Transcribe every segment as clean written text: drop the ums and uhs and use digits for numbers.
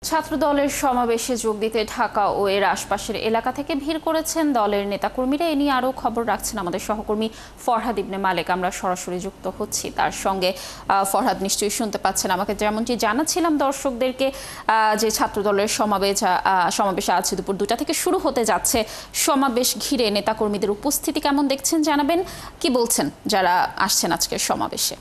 ছাত্র দলের সমাবেশে যোগ দিতে ঢাকা ও এর আশপাশের এলাকা থেকে ভিড় করেছেন দলের নেতাকর্মীরা। এ নিয়ে আরও খবর রাখছেন আমাদের সহকর্মী ফরহাদ ইবনে মালেক। আমরা সরাসরি যুক্ত হচ্ছি তার সঙ্গে। ফরহাদ, নিশ্চয়ই শুনতে পাচ্ছেন আমাকে। যেমনটি জানাচ্ছিলাম দর্শকদেরকে যে ছাত্র দলের সমাবেশ আজ দুপুর 2টা থেকে শুরু হতে যাচ্ছে। সমাবেশ ঘিরে নেতাকর্মীদের উপস্থিতি কেমন দেখছেন জানাবেন। কি বলছেন যারা আসছেন আজকের সমাবেশে?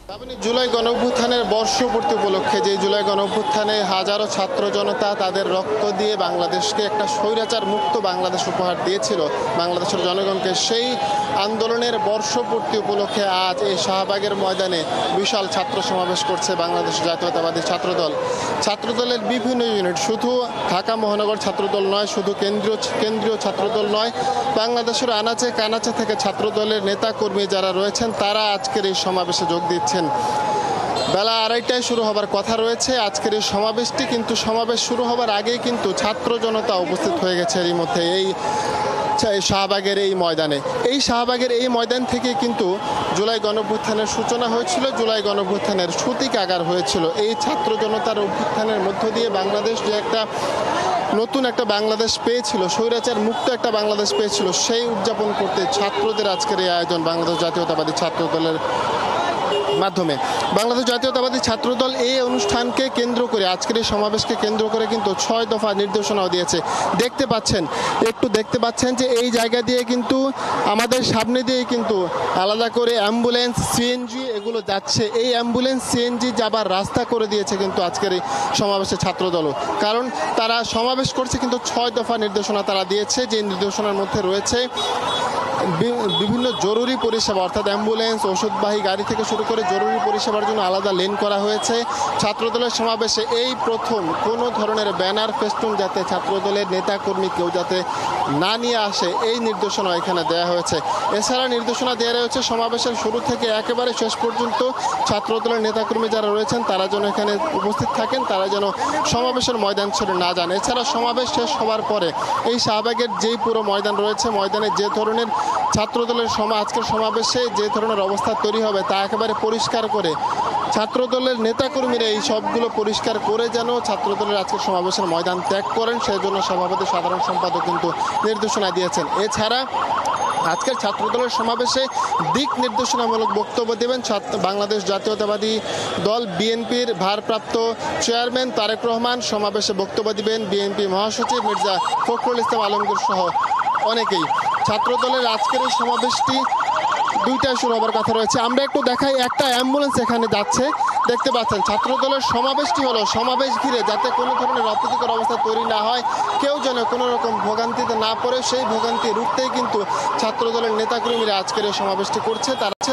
জুলাই গণঅভ্যুত্থানের বর্ষপূর্তি উপলক্ষে যে জুলাই গণঅভ্যুত্থানে হাজারো ছাত্র জনতা তাদের রক্ত দিয়ে বাংলাদেশকে একটা স্বৈরাচার মুক্ত বাংলাদেশ উপহার দিয়েছিল বাংলাদেশের জনগণকে, সেই আন্দোলনের বর্ষপূর্তি উপলক্ষে আজ এই শাহবাগের ময়দানে বিশাল ছাত্র সমাবেশ করছে বাংলাদেশ জাতীয়তাবাদী ছাত্রদল। ছাত্রদলের বিভিন্ন ইউনিট, শুধু ঢাকা মহানগর ছাত্রদল নয়, শুধু কেন্দ্রীয় ছাত্রদল নয়, বাংলাদেশের আনাচে কানাচে থেকে ছাত্রদলের নেতাকর্মী যারা রয়েছেন তারা আজকের এই সমাবেশে যোগ দিচ্ছেন। বেলা 2:30টায় শুরু হবার কথা রয়েছে আজকের এই সমাবেশটি, কিন্তু সমাবেশ শুরু হবার আগেই কিন্তু ছাত্র জনতা উপস্থিত হয়ে গেছে এরই মধ্যে এই শাহবাগের এই ময়দানে। এই শাহবাগের এই ময়দান থেকে কিন্তু জুলাই গণঅভ্যুত্থানের সূচনা হয়েছিল, জুলাই গণঅভ্যুত্থানের সূতিকাগার হয়েছিল। এই ছাত্র জনতার অভ্যুত্থানের মধ্য দিয়ে বাংলাদেশ যে একটা নতুন একটা বাংলাদেশ পেয়েছিল, স্বৈরাচার মুক্ত একটা বাংলাদেশ পেয়েছিল, সেই উদযাপন করতে ছাত্রদের আজকের এই আয়োজন বাংলাদেশ জাতীয়তাবাদী ছাত্রদলের মাধ্যমে। বাংলাদেশ জাতীয়তাবাদী ছাত্রদল এই অনুষ্ঠানকে কেন্দ্র করে, আজকের এই সমাবেশকে কেন্দ্র করে কিন্তু 6 দফা নির্দেশনাও দিয়েছে। দেখতে পাচ্ছেন যে এই জায়গা দিয়ে কিন্তু আমাদের সামনে দিয়ে কিন্তু আলাদা করে অ্যাম্বুলেন্স, সিএনজি এগুলো যাচ্ছে। এই অ্যাম্বুলেন্স, সিএনজি যাবার রাস্তা করে দিয়েছে কিন্তু আজকের এই সমাবেশে ছাত্রদলও, কারণ তারা সমাবেশ করছে কিন্তু 6 দফা নির্দেশনা তারা দিয়েছে। যে নির্দেশনার মধ্যে রয়েছে বিভিন্ন জরুরি পরিষেবা, অর্থাৎ অ্যাম্বুলেন্স, ওষুধবাহী গাড়ি থেকে শুরু করে জরুরি পরিষেবার জন্য আলাদা লেন করা হয়েছে। ছাত্রদলের সমাবেশে এই প্রথম কোনো ধরনের ব্যানার, ফেস্টুন যাতে ছাত্রদলের নেতাকর্মী কেউ যাতে না নিয়ে আসে, এই নির্দেশনা এখানে দেওয়া হয়েছে। এছাড়া নির্দেশনা দেওয়া রয়েছে সমাবেশের শুরু থেকে একেবারে শেষ পর্যন্ত ছাত্রদলের নেতাকর্মী যারা রয়েছেন তারা যেন এখানে উপস্থিত থাকেন, তারা যেন সমাবেশের ময়দান ছেড়ে না যান। এছাড়া সমাবেশ শেষ হওয়ার পরে এই শাহবাগের যেই পুরো ময়দান রয়েছে, ময়দানে যে ধরনের ছাত্রদলের আজকের সমাবেশে যে ধরনের অবস্থা তৈরি হবে তা একেবারে পরিষ্কার করে ছাত্রদলের নেতাকর্মীরা এই সবগুলো পরিষ্কার করে যেন ছাত্রদলের আজকের সমাবেশের ময়দান ত্যাগ করেন, সেজন্য সভাপতি সাধারণ সম্পাদক কিন্তু নির্দেশনা দিয়েছেন। এছাড়া আজকের ছাত্রদলের সমাবেশে দিক নির্দেশনামূলক বক্তব্য দেবেন বাংলাদেশ জাতীয়তাবাদী দল বিএনপির ভারপ্রাপ্ত চেয়ারম্যান তারেক রহমান। সমাবেশে বক্তব্য দিবেন বিএনপি মহাসচিব মির্জা ফখরুল ইসলাম আলমগীর সহ অনেকেই। ছাত্রদলের আজকের এই সমাবেশটি 2টায় শুরু হবার কথা রয়েছে। আমরা একটু দেখাই, একটা অ্যাম্বুলেন্স এখানে যাচ্ছে। দেখতে পাচ্ছেন ছাত্রদলের সমাবেশটি হলো সমাবেশ ঘিরে যাতে কোনো ধরনের অপ্রীতিকর অবস্থা তৈরি না হয়, কেউ যেন কোনো রকম ভোগান্তিতে না পড়ে, সেই ভোগান্তি রুখতেই কিন্তু ছাত্রদলের নেতাকর্মীরা আজকের এই সমাবেশটি করছে।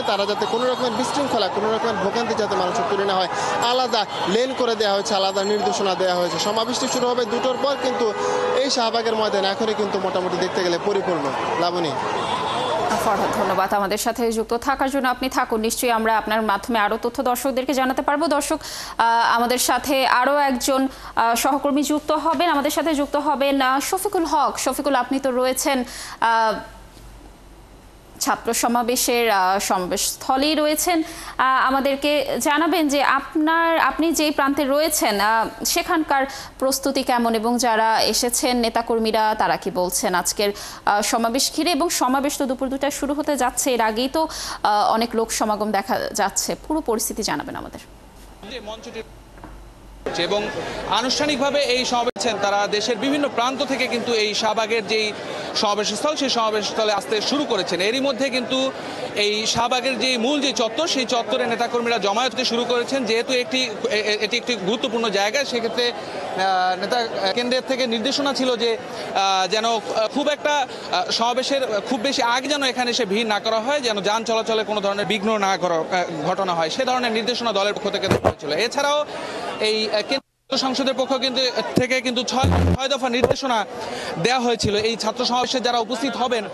তারা যাতে কোনো রকমের বিশৃঙ্খলা, কোনো রকমের ভোগান্তি যাতে মানুষের তৈরি না হয়, আলাদা লেন করে দেওয়া হয়েছে, আলাদা নির্দেশনা দেওয়া হয়েছে। সমাবেশটি শুরু হবে 2টার পর, কিন্তু এই শাহবাগের ময়দান এখনই কিন্তু মোটামুটি দেখতে গেলে পরিপূর্ণ। লাবণী, ফরহাদ, ধন্যবাদ আমাদের সাথে যুক্ত থাকার জন্য। আপনি থাকুন, নিশ্চয়ই আমরা আপনার মাধ্যমে আরও তথ্য দর্শকদেরকে জানাতে পারবো। দর্শক, আমাদের সাথে আরও একজন সহকর্মী যুক্ত হবেন, আমাদের সাথে যুক্ত হবেন শফিকুল হক। শফিকুল, আপনি তো রয়েছেন ছাত্র সমাবেশের সমাবেশস্থলেই রয়েছেন, আমাদেরকে জানাবেন যে আপনি যেই প্রান্তে রয়েছেন সেখানকার প্রস্তুতি কেমন এবং যারা এসেছেন নেতাকর্মীরা তারা কি বলছেন আজকের সমাবেশ ঘিরে। এবং সমাবেশ তো দুপুর 2টায় শুরু হতে যাচ্ছে, এর আগেই তো অনেক লোক সমাগম দেখা যাচ্ছে, পুরো পরিস্থিতি জানাবেন আমাদের। এবং আনুষ্ঠানিকভাবে এই সমাবেশ তারা দেশের বিভিন্ন প্রান্ত থেকে কিন্তু এই শাহবাগের যেই সমাবেশস্থল, সেই সমাবেশস্থলে আসতে শুরু করেছেন। এরই মধ্যে কিন্তু এই শাহবাগের যে মূল যে চত্বর, সেই চত্বরে নেতাকর্মীরা জমায়েত হতে শুরু করেছেন। যেহেতু এটি একটি গুরুত্বপূর্ণ জায়গা, সেক্ষেত্রে নেতা কেন্দ্রের থেকে নির্দেশনা ছিল যে যেন খুব একটা সমাবেশের খুব বেশি আগে যেন এখানে এসে ভিড় না করা হয়, যেন যান চলাচলে কোনো ধরনের বিঘ্ন না ঘটনা হয়, সে ধরনের নির্দেশনা দলের পক্ষ থেকে দেওয়া হয়েছিল। এছাড়াও এই সংসদের পক্ষ থেকে কিন্তু 6 দফা নির্দেশনা দেওয়া হয়েছিল এই ছাত্র সমাবেশে যারা উপস্থিত হবেন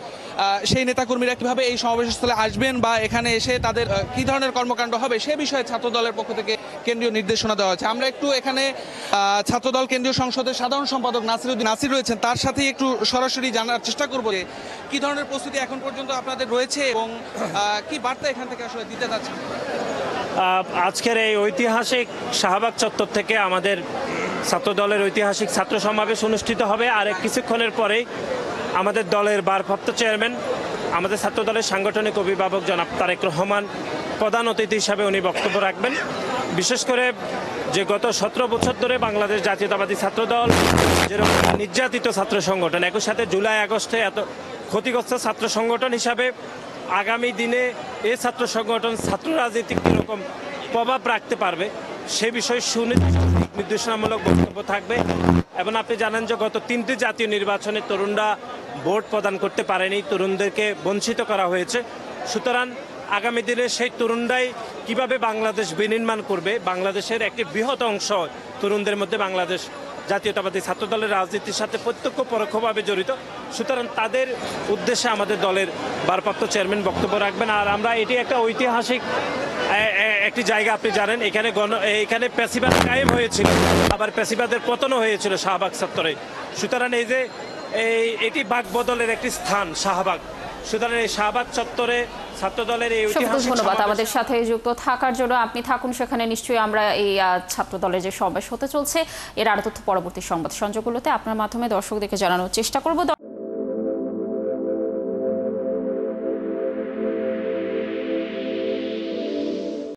সেই নেতাকর্মীরা কিভাবে এই সমাবেশস্থলে আসবেন বা এখানে এসে তাদের কি ধরনের কর্মকাণ্ড হবে সে বিষয়ে ছাত্র দলের পক্ষ থেকে কেন্দ্রীয় নির্দেশনা দেওয়া হয়েছে। আমরা একটু এখানে ছাত্রদল কেন্দ্রীয় সংসদের সাধারণ সম্পাদক নাসির রয়েছেন, তার সাথে একটু সরাসরি জানার চেষ্টা করব যে কি ধরনের প্রস্তুতি এখন পর্যন্ত আপনাদের রয়েছে এবং কি বার্তা এখান থেকে আসলে দিতে যাচ্ছেন। আজকের এই ঐতিহাসিক শাহবাগ চত্বর থেকে আমাদের ছাত্রদলের ঐতিহাসিক ছাত্র সমাবেশ অনুষ্ঠিত হবে। আর কিছুক্ষণের পরেই আমাদের দলের ভারপ্রাপ্ত চেয়ারম্যান, আমাদের ছাত্রদলের সাংগঠনিক অভিভাবক জনাব তারেক রহমান প্রধান অতিথি হিসাবে উনি বক্তব্য রাখবেন। বিশেষ করে যে গত 17 বছর ধরে বাংলাদেশ জাতীয়তাবাদী ছাত্রদল যেরকম নির্যাতিত ছাত্র সংগঠন, একই সাথে জুলাই আগস্টে এত ক্ষতিগ্রস্ত ছাত্র সংগঠন হিসাবে আগামী দিনে এই ছাত্র সংগঠন ছাত্র রাজনীতি কীরকম প্রভাব রাখতে পারবে সে বিষয়ে সুনির্দিষ্ট নির্দেশনামূলক বক্তব্য থাকবে। এবং আপনি জানেন যে গত 3টি জাতীয় নির্বাচনে তরুণরা ভোট প্রদান করতে পারেনি, তরুণদেরকে বঞ্চিত করা হয়েছে। সুতরাং আগামী দিনে সেই তরুণরাই কিভাবে বাংলাদেশ বিনির্মাণ করবে, বাংলাদেশের একটি বৃহৎ অংশ তরুণদের মধ্যে বাংলাদেশ জাতীয়তাবাদী ছাত্রদলের রাজনীতির সাথে প্রত্যক্ষ পরোক্ষভাবে জড়িত। সুতরাং তাদের উদ্দেশ্যে আমাদের দলের ভারপ্রাপ্ত চেয়ারম্যান বক্তব্য রাখবেন। আর আমরা এটি একটা ঐতিহাসিক একটি জায়গা, আপনি জানেন এখানে প্যাসিবাদ কায়েম হয়েছিল, আবার প্যাসিবাদের পতনও হয়েছিল শাহবাগ চত্বরে। সুতরাং এই যে এটি বাক বদলের একটি স্থান শাহবাগ, সুতরাং এই শাহবাগ চত্বরে ছাত্রদলের এই ঐতিহাসিক ধন্যবাদ আমাদের সাথে যুক্ত থাকার জন্য। আপনি থাকুন সেখানে, নিশ্চয়ই আমরা এই ছাত্রদলের যে সমাবেশ হতে চলছে এর আরো তথ্য পরবর্তী সংবাদ সংযোগগুলোতে আপনার মাধ্যমে দর্শকদেরকে জানানোর চেষ্টা করব।